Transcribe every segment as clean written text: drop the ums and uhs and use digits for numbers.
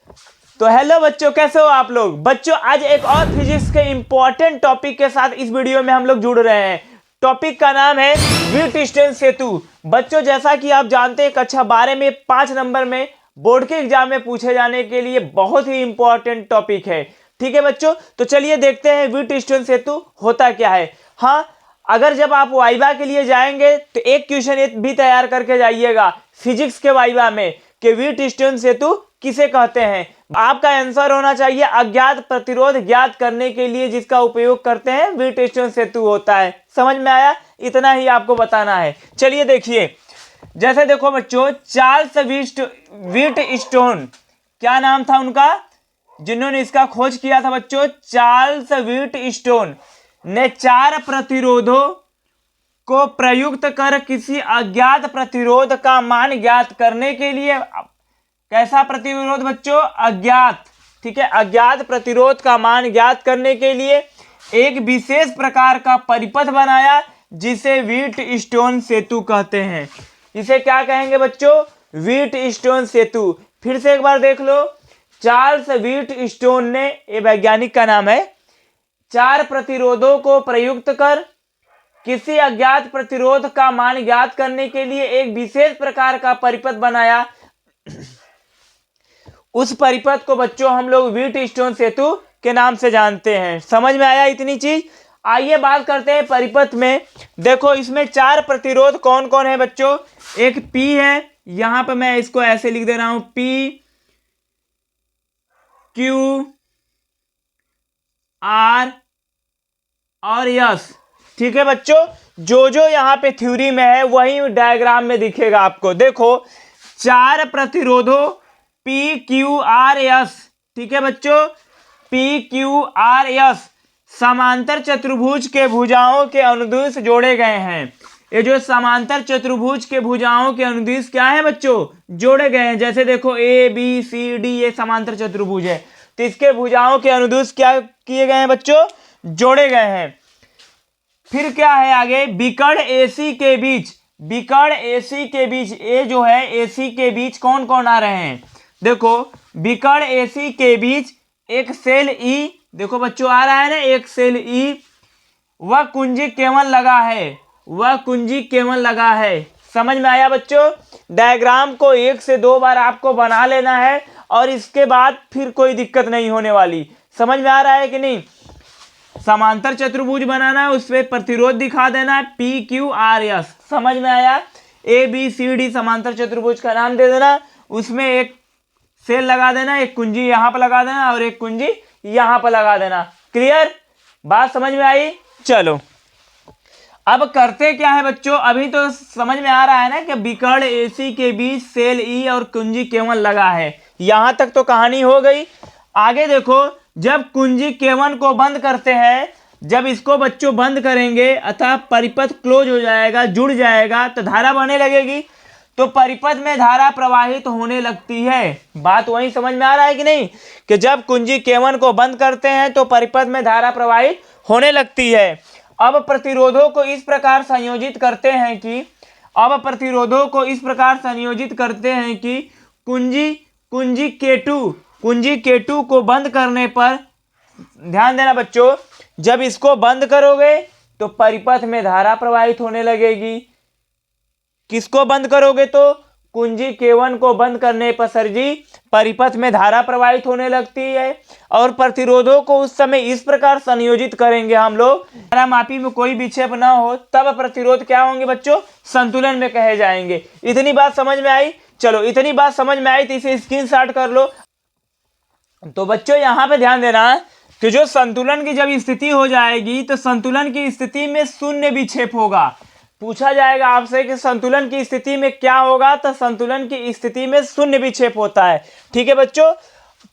तो हेलो बच्चों, कैसे हो आप लोग। बच्चों आज एक और फिजिक्स के इंपॉर्टेंट टॉपिक के साथ इस वीडियो में हम लोग जुड़ रहे हैं। टॉपिक का नाम है व्हीटस्टोन सेतु। बच्चों जैसा कि आप जानते हैं कक्षा 12 में 5 नंबर में बोर्ड के एग्जाम में पूछे जाने के लिए बहुत ही इंपॉर्टेंट टॉपिक है। ठीक है बच्चों, तो चलिए देखते हैं व्हीटस्टोन सेतु होता क्या है। हाँ, अगर जब आप वाइवा के लिए जाएंगे तो एक क्वेश्चन भी तैयार करके जाइएगा फिजिक्स के वाइवा में कि व्हीटस्टोन सेतु किसे कहते हैं। आपका आंसर होना चाहिए अज्ञात प्रतिरोध ज्ञात करने के लिए जिसका उपयोग करते हैं व्हीटस्टोन सेतु होता है। समझ में आया? इतना ही आपको बताना है। चलिए देखिए, जैसे देखो बच्चों, चार्ल्स व्हीटस्टोन, क्या नाम था उनका जिन्होंने इसका खोज किया था बच्चों? चार्ल्स व्हीटस्टोन ने 4 प्रतिरोधों को प्रयुक्त कर किसी अज्ञात प्रतिरोध का मान ज्ञात करने के लिए, कैसा प्रतिरोध बच्चों? अज्ञात। ठीक है, अज्ञात प्रतिरोध का मान ज्ञात करने के लिए एक विशेष प्रकार का परिपथ बनाया जिसे व्हीटस्टोन सेतु कहते हैं। इसे क्या कहेंगे बच्चों? व्हीटस्टोन सेतु। फिर से एक बार देख लो, चार्ल्स व्हीटस्टोन ने, ये वैज्ञानिक का नाम है, 4 प्रतिरोधों को प्रयुक्त कर किसी अज्ञात प्रतिरोध का मान ज्ञात करने के लिए एक विशेष प्रकार का परिपथ बनाया। उस परिपथ को बच्चों हम लोग व्हीटस्टोन सेतु के नाम से जानते हैं। समझ में आया इतनी चीज? आइए बात करते हैं परिपथ में। देखो इसमें 4 प्रतिरोध कौन कौन है बच्चों? एक P है, यहां पे मैं इसको ऐसे लिख दे रहा हूं, P Q R और S। ठीक है बच्चों, जो जो यहाँ पे थ्योरी में है वही डायग्राम में दिखेगा आपको। देखो 4 प्रतिरोधों P Q R S, ठीक है बच्चों, P Q R S समांतर चतुर्भुज के भुजाओं के अनुदिश जोड़े गए हैं। ये जो समांतर चतुर्भुज के भुजाओं के अनुदिश क्या है बच्चों? जोड़े गए हैं। जैसे देखो A B C D ये समांतर चतुर्भुज है, तो इसके भुजाओं के अनुदिश क्या किए गए हैं बच्चों? जोड़े गए हैं। फिर क्या है आगे? विकर्ण AC के बीच, विकर्ण AC के बीच, ये जो है AC के बीच कौन कौन आ रहे हैं? देखो विकर्ण AC के बीच एक सेल E, देखो बच्चों आ रहा है ना, एक सेल E, वह कुंजी केवल लगा है, वह कुंजी केवल लगा है। समझ में आया बच्चों? डायग्राम को 1 से 2 बार आपको बना लेना है और इसके बाद फिर कोई दिक्कत नहीं होने वाली। समझ में आ रहा है कि नहीं? समांतर चतुर्भुज बनाना है, उसपे प्रतिरोध दिखा देना है P Q R S। समझ में आया? A B C D समांतर चतुर्भुज का नाम दे देना, उसमें एक सेल लगा देना, एक कुंजी यहाँ पर लगा देना और एक कुंजी यहाँ पर लगा देना। क्लियर? बात समझ में आई? चलो अब करते क्या है बच्चों? अभी तो समझ में आ रहा है ना कि विकर्ण AC के बीच सेल E और कुंजी केवल लगा है। यहां तक तो कहानी हो गई। आगे देखो, जब कुंजी केवल को बंद करते हैं, जब इसको बच्चों बंद करेंगे अतः परिपथ क्लोज हो जाएगा, जुड़ जाएगा, तो धारा बहने लगेगी, तो परिपथ में धारा प्रवाहित होने लगती है। बात वही समझ में आ रहा है कि नहीं? कि जब कुंजी केवल को बंद करते हैं तो परिपथ में धारा प्रवाहित होने लगती है। अब प्रतिरोधों को इस प्रकार संयोजित करते हैं कि, अब प्रतिरोधों को इस प्रकार संयोजित करते हैं कि कुंजी K2 को बंद करने पर, ध्यान देना बच्चों, जब इसको बंद करोगे तो परिपथ में धारा प्रवाहित होने लगेगी। किसको बंद करोगे? तो कुंजी K1 को बंद करने पर सर जी परिपथ में धारा प्रवाहित होने लगती है। और प्रतिरोधों को उस समय इस प्रकार संयोजित करेंगे हम लोग, धारा मापी में कोई विक्षेप ना हो, तब प्रतिरोध क्या होंगे बच्चों? संतुलन में कहे जाएंगे। इतनी बात समझ में आई? चलो इतनी बात समझ में आई तो इसे स्क्रीनशॉट कर लो। तो बच्चों यहां पे ध्यान देना कि जो संतुलन की जब स्थिति हो जाएगी तो संतुलन की स्थिति में शून्य विक्षेप होगा। पूछा जाएगा आपसे कि संतुलन की स्थिति में क्या होगा, तो संतुलन की स्थिति में शून्य विक्षेप होता है। ठीक है बच्चों,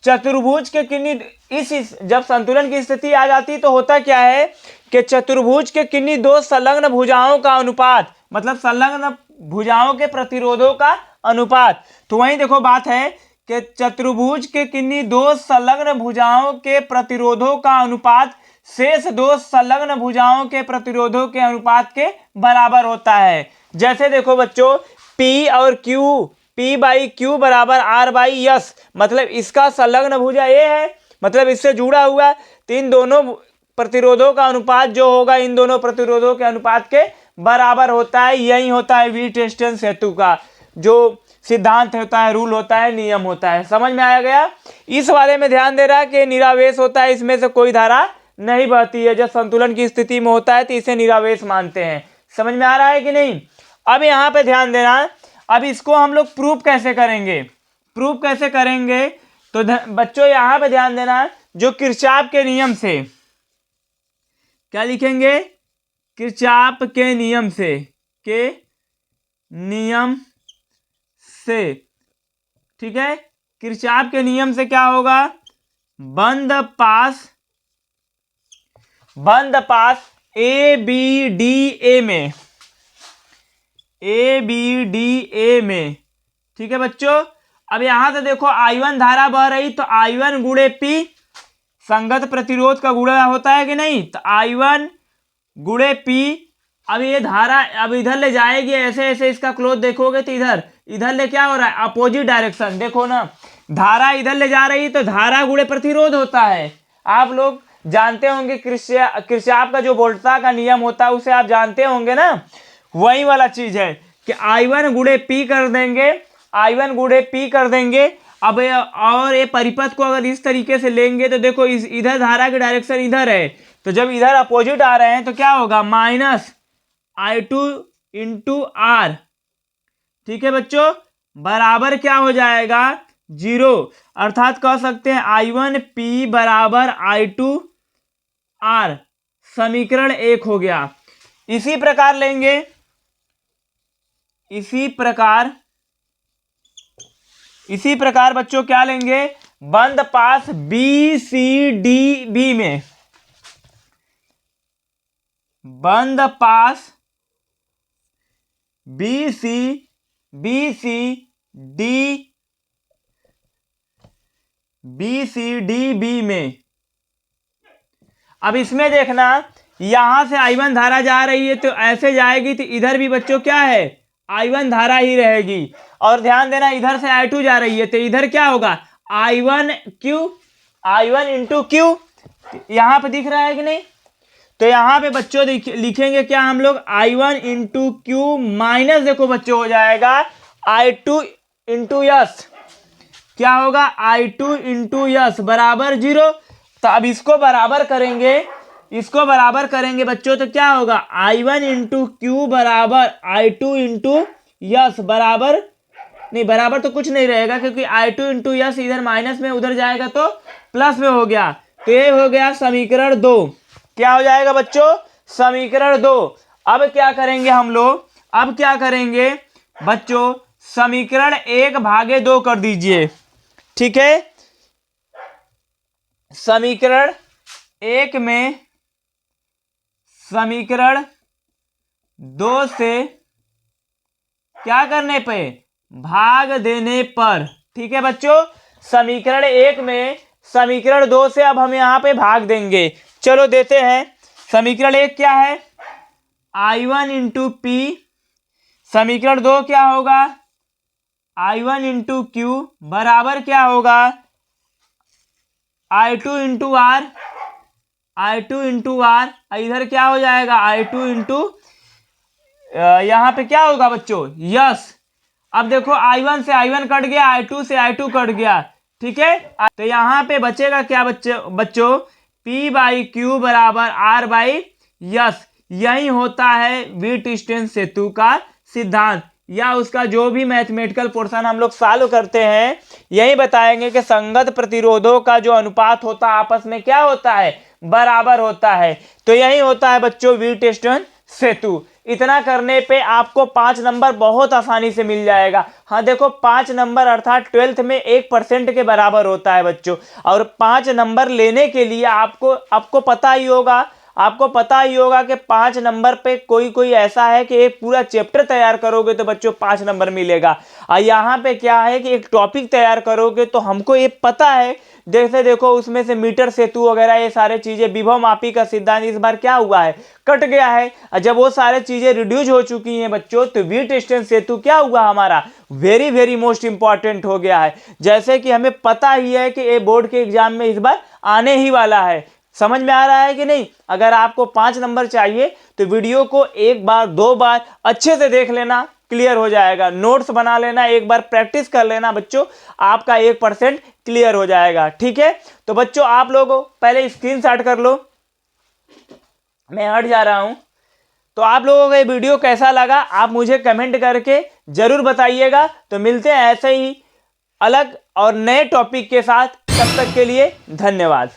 चतुर्भुज के किन्हीं जब संतुलन की स्थिति आ जाती तो होता क्या है कि चतुर्भुज के किन्हीं 2 संलग्न भुजाओं का अनुपात, मतलब संलग्न भुजाओं के प्रतिरोधों का अनुपात, तो वहीं देखो बात है कि चतुर्भुज के किन्हीं 2 संलग्न भुजाओं के प्रतिरोधों का अनुपात शेष 2 संलग्न भुजाओं के प्रतिरोधों के अनुपात के बराबर होता है। जैसे देखो बच्चों P और Q P बाई क्यू बराबर R बाई यस, मतलब इसका संलग्न भुजा ये है, मतलब इससे जुड़ा हुआ। तो इन दोनों प्रतिरोधों का अनुपात जो होगा इन दोनों प्रतिरोधों के अनुपात के बराबर होता है। यही होता है वीटस्टोन सेतु का जो सिद्धांत होता है, रूल होता है, नियम होता है। समझ में आया गया। इस वाले में ध्यान दे रहा है कि निरावेश होता है, इसमें से कोई धारा नहीं बहती है। जब संतुलन की स्थिति में होता है तो इसे निरावेश मानते हैं। समझ में आ रहा है कि नहीं। अब यहाँ पे ध्यान देना, अब इसको हम लोग प्रूफ कैसे करेंगे, प्रूफ कैसे करेंगे। तो बच्चों यहाँ पे ध्यान देना, जो किरचॉफ के नियम से, क्या लिखेंगे, किरचॉफ के नियम से, के नियम से, ठीक है। किरचॉफ के नियम से क्या होगा, बंद पास ए बी डी ए में, ए बी डी ए में, ठीक है बच्चों। अब यहां से देखो I1 धारा बह रही, तो I1 गुणे P संगत प्रतिरोध का गुणा होता है कि नहीं, तो I1 गुणे P। अब ये धारा अब इधर ले जाएगी, ऐसे ऐसे इसका क्लोज देखोगे तो इधर ले क्या हो रहा है, अपोजिट डायरेक्शन। देखो ना, धारा इधर ले जा रही तो धारा गुणे प्रतिरोध होता है। आप लोग जानते होंगे किरचॉफ का जो वोल्टा का नियम होता है उसे आप जानते होंगे ना। वही वाला चीज है कि I1 गुणे P कर देंगे, I1 गुणे P कर देंगे। अब और ये परिपथ को अगर इस तरीके से लेंगे तो देखो इधर धारा की डायरेक्शन इधर है, तो जब इधर अपोजिट आ रहे हैं तो क्या होगा, माइनस I2 इंटू R, ठीक है बच्चों, बराबर क्या हो जाएगा, 0। अर्थात कह सकते हैं I1 P बराबर I2 R, समीकरण 1 हो गया। इसी प्रकार लेंगे, इसी प्रकार बच्चों क्या लेंगे, बंद पास बी सी डी बी में, बंद पास बी सी डी बी में। अब इसमें देखना, यहां से I1 धारा जा रही है तो ऐसे जाएगी तो इधर भी बच्चों क्या है, I1 धारा ही रहेगी। और ध्यान देना इधर से I2 जा रही है तो इधर क्या होगा, I1 इंटू क्यू, यहां पे दिख रहा है कि नहीं। तो यहां पे बच्चों लिखेंगे क्या हम लोग, I1 इंटू क्यू माइनस, देखो बच्चों हो जाएगा I2 इंटू यस, क्या होगा, I2 इंटू यस बराबर 0। तो अब इसको बराबर करेंगे बच्चों, तो क्या होगा, I1 इंटू क्यू बराबर I2 इंटू यस बराबर, नहीं बराबर तो कुछ नहीं रहेगा क्योंकि I2 इंटू यस इधर माइनस में उधर जाएगा तो प्लस में हो गया। तो ये हो गया समीकरण 2। क्या हो जाएगा बच्चों, समीकरण 2। अब क्या करेंगे हम लोग, अब क्या करेंगे बच्चों, समीकरण 1/2 कर दीजिए, ठीक है। समीकरण 1 में समीकरण 2 से क्या करने पे, भाग देने पर, ठीक है बच्चों। समीकरण 1 में समीकरण 2 से अब हम यहां पे भाग देंगे। चलो देते हैं। समीकरण 1 क्या है, I1 इंटू पी, समीकरण 2 क्या होगा, I1 इंटू क्यू बराबर क्या होगा, I2 इंटू आर, इधर क्या हो जाएगा, I2 इंटू यहां पे क्या होगा बच्चों, यस। अब देखो I1 से I1 कट गया, I2 से I2 कट गया, ठीक है। तो यहां पे बचेगा क्या बच्चों, P बाई क्यू बराबर R बाई यस। यही होता है वीटस्टोन सेतु का सिद्धांत, या उसका जो भी मैथमेटिकल पोर्शन हम लोग सॉल्व करते हैं यही बताएंगे कि संगत प्रतिरोधों का जो अनुपात होता है आपस में क्या होता है, बराबर होता है। तो यही होता है बच्चों वीटस्टोन सेतु। इतना करने पे आपको 5 नंबर बहुत आसानी से मिल जाएगा। हाँ देखो 5 नंबर अर्थात 12th में 1% के बराबर होता है बच्चों। और 5 नंबर लेने के लिए आपको पता ही होगा, आपको पता ही होगा कि 5 नंबर पे कोई ऐसा है कि एक पूरा चैप्टर तैयार करोगे तो बच्चों 5 नंबर मिलेगा। और यहाँ पे क्या है कि एक टॉपिक तैयार करोगे तो हमको ये पता है, जैसे देखो उसमें से मीटर सेतु वगैरह ये सारे चीजें, विभव मापी का सिद्धांत इस बार क्या हुआ है, कट गया है। जब वो सारे चीजें रिड्यूस हो चुकी हैं बच्चों, तो व्हीटस्टोन सेतु क्या हुआ हमारा, वेरी वेरी मोस्ट इंपॉर्टेंट हो गया है। जैसे कि हमें पता ही है कि ये बोर्ड के एग्जाम में इस बार आने ही वाला है। समझ में आ रहा है कि नहीं? अगर आपको 5 नंबर चाहिए तो वीडियो को 1 बार 2 बार अच्छे से देख लेना, क्लियर हो जाएगा। नोट्स बना लेना, एक बार प्रैक्टिस कर लेना बच्चों, आपका 1% क्लियर हो जाएगा। ठीक है, तो बच्चों आप लोगों पहले स्क्रीनशॉट कर लो, मैं हट जा रहा हूं। तो आप लोगों को ये वीडियो कैसा लगा आप मुझे कमेंट करके जरूर बताइएगा। तो मिलते हैं ऐसे ही अलग और नए टॉपिक के साथ, तब तक के लिए धन्यवाद।